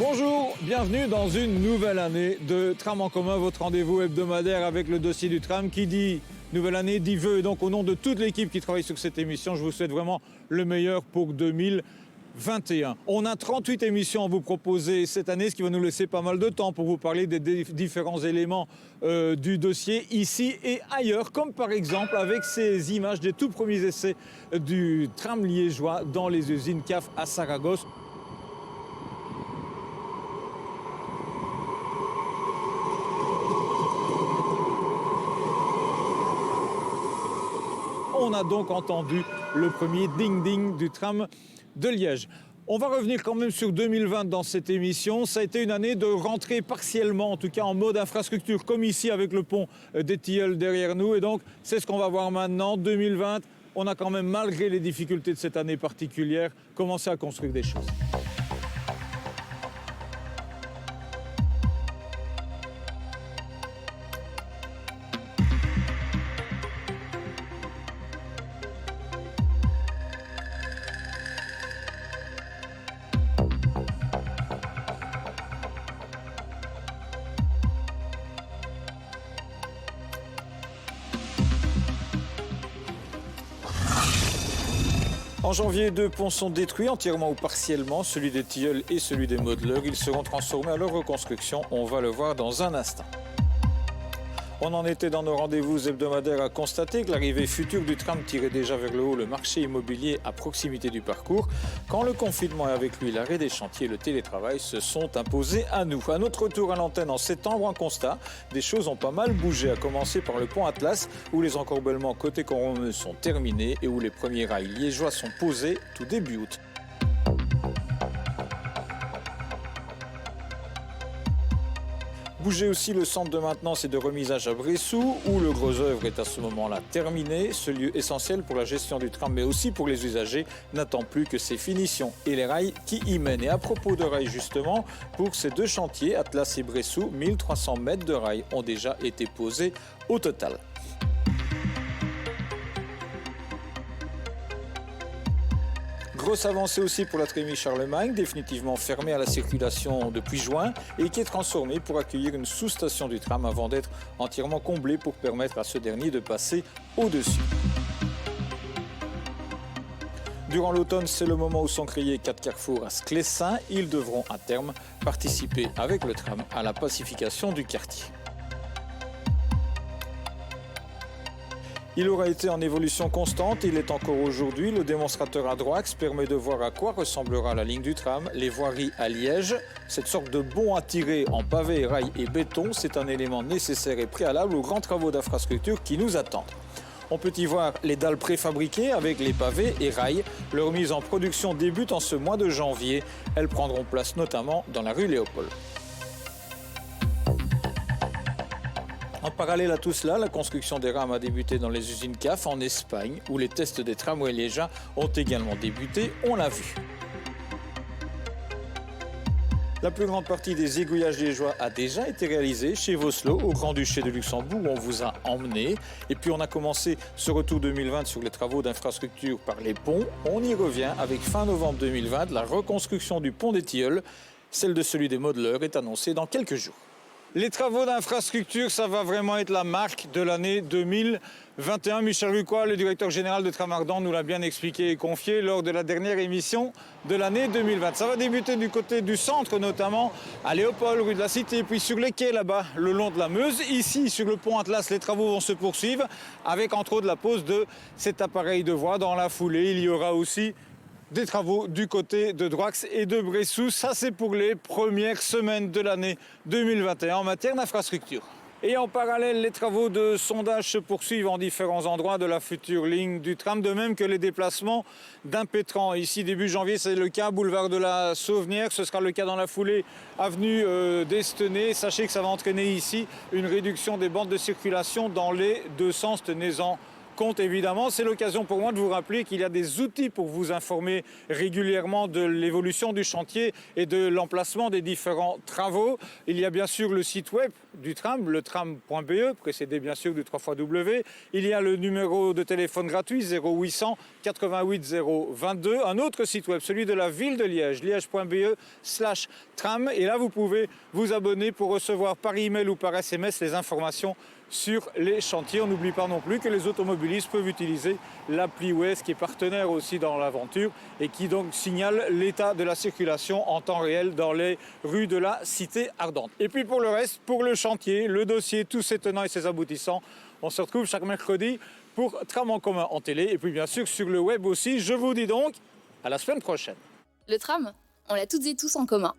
Bonjour, bienvenue dans une nouvelle année de Tram en commun, votre rendez-vous hebdomadaire avec le dossier du tram qui dit nouvelle année, dit vœux. Et donc au nom de toute l'équipe qui travaille sur cette émission, je vous souhaite vraiment le meilleur pour 2021. On a 38 émissions à vous proposer cette année, ce qui va nous laisser pas mal de temps pour vous parler des différents éléments du dossier ici et ailleurs, comme par exemple avec ces images des tout premiers essais du tram liégeois dans les usines CAF à Saragosse. On a donc entendu le premier ding-ding du tram de Liège. On va revenir quand même sur 2020 dans cette émission. Ça a été une année de rentrée partiellement, en tout cas en mode infrastructure, comme ici avec le pont des Tilleuls derrière nous. Et donc, c'est ce qu'on va voir maintenant. 2020, on a quand même, malgré les difficultés de cette année particulière, commencé à construire des choses. En janvier, deux ponts sont détruits entièrement ou partiellement, celui des Tilleuls et celui des Modeleurs. Ils seront transformés à leur reconstruction, on va le voir dans un instant. On en était dans nos rendez-vous hebdomadaires à constater que l'arrivée future du tram tirait déjà vers le haut le marché immobilier à proximité du parcours, quand le confinement et avec lui l'arrêt des chantiers et le télétravail se sont imposés à nous. À notre retour à l'antenne en septembre, un constat, des choses ont pas mal bougé, à commencer par le pont Atlas, où les encorbellements côté Coromeux sont terminés et où les premiers rails liégeois sont posés tout début août. Bouger aussi le centre de maintenance et de remisage à Bressou, où le gros œuvre est à ce moment-là terminé. Ce lieu essentiel pour la gestion du tram, mais aussi pour les usagers, n'attend plus que ses finitions et les rails qui y mènent. Et à propos de rails justement, pour ces deux chantiers, Atlas et Bressou, 1300 mètres de rails ont déjà été posés au total. Grosse avancée aussi pour la Trémy-Charlemagne, définitivement fermée à la circulation depuis juin et qui est transformée pour accueillir une sous-station du tram avant d'être entièrement comblée pour permettre à ce dernier de passer au-dessus. Durant l'automne, c'est le moment où sont créés 4 carrefours à Sclessin. Ils devront à terme participer avec le tram à la pacification du quartier. Il aura été en évolution constante, il est encore aujourd'hui. Le démonstrateur à droite permet de voir à quoi ressemblera la ligne du tram, les voiries à Liège. Cette sorte de bond à tirer en pavé, rail et béton, c'est un élément nécessaire et préalable aux grands travaux d'infrastructure qui nous attendent. On peut y voir les dalles préfabriquées avec les pavés et rails. Leur mise en production débute en ce mois de janvier. Elles prendront place notamment dans la rue Léopold. En parallèle à tout cela, la construction des rames a débuté dans les usines CAF en Espagne, où les tests des tramways liégeois ont également débuté, on l'a vu. La plus grande partie des aiguillages liégeois a déjà été réalisée chez Vossloh, au Grand-Duché de Luxembourg, où on vous a emmené. Et puis on a commencé ce retour 2020 sur les travaux d'infrastructure par les ponts. On y revient avec fin novembre 2020, la reconstruction du pont des Tilleuls. Celle de celui des Modeleurs est annoncée dans quelques jours. Les travaux d'infrastructure, ça va vraiment être la marque de l'année 2021. Michel Rucois, le directeur général de Tramardent, nous l'a bien expliqué et confié lors de la dernière émission de l'année 2020. Ça va débuter du côté du centre, notamment à Léopold, rue de la Cité, puis sur les quais là-bas, le long de la Meuse. Ici, sur le pont Atlas, les travaux vont se poursuivre avec entre autres la pose de cet appareil de voie. Dans la foulée, il y aura aussi des travaux du côté de Droix et de Bressou. Ça, c'est pour les premières semaines de l'année 2021 en matière d'infrastructure. Et en parallèle, les travaux de sondage se poursuivent en différents endroits de la future ligne du tram, de même que les déplacements d'impétrants. Ici, début janvier, c'est le cas boulevard de la Sauvenière. Ce sera le cas dans la foulée, avenue d'Estenay. Sachez que ça va entraîner ici une réduction des bandes de circulation dans les deux sens. Tenez-en compte évidemment. C'est l'occasion pour moi de vous rappeler qu'il y a des outils pour vous informer régulièrement de l'évolution du chantier et de l'emplacement des différents travaux. Il y a bien sûr le site web du tram, le tram.be, précédé bien sûr du 3xW. Il y a le numéro de téléphone gratuit 0800 88 022. Un autre site web, celui de la ville de Liège, liège.be/tram. Et là, vous pouvez vous abonner pour recevoir par email ou par SMS les informations sur les chantiers. On n'oublie pas non plus que les automobilistes peuvent utiliser l'appli Waze qui est partenaire aussi dans l'aventure et qui donc signale l'état de la circulation en temps réel dans les rues de la Cité Ardente. Et puis pour le reste, pour le chantier, le dossier, tous ses tenants et ses aboutissants, on se retrouve chaque mercredi pour Tram en commun en télé et puis bien sûr sur le web aussi. Je vous dis donc à la semaine prochaine. Le tram, on l'a toutes et tous en commun.